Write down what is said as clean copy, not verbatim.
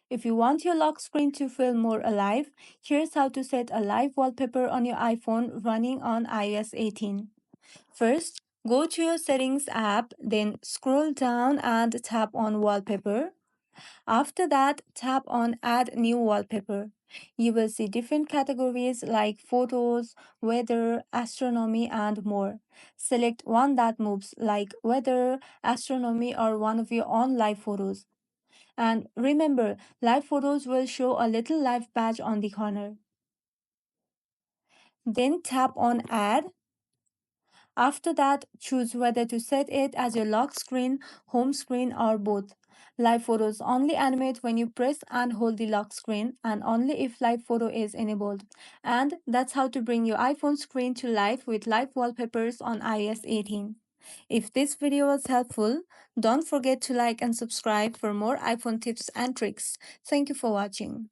If you want your lock screen to feel more alive, here's how to set a live wallpaper on your iPhone running on iOS 18. First, go to your Settings app, then scroll down and tap on Wallpaper. After that, tap on Add New Wallpaper. You will see different categories like photos, weather, astronomy, and more. Select one that moves, like weather, astronomy, or one of your own live photos. And remember, live photos will show a little live badge on the corner. Then tap on Add. After that, choose whether to set it as your lock screen, home screen, or both. Live photos only animate when you press and hold the lock screen, and only if live photo is enabled. And that's how to bring your iPhone screen to life with live wallpapers on iOS 18. If this video was helpful, don't forget to like and subscribe for more iPhone tips and tricks. Thank you for watching.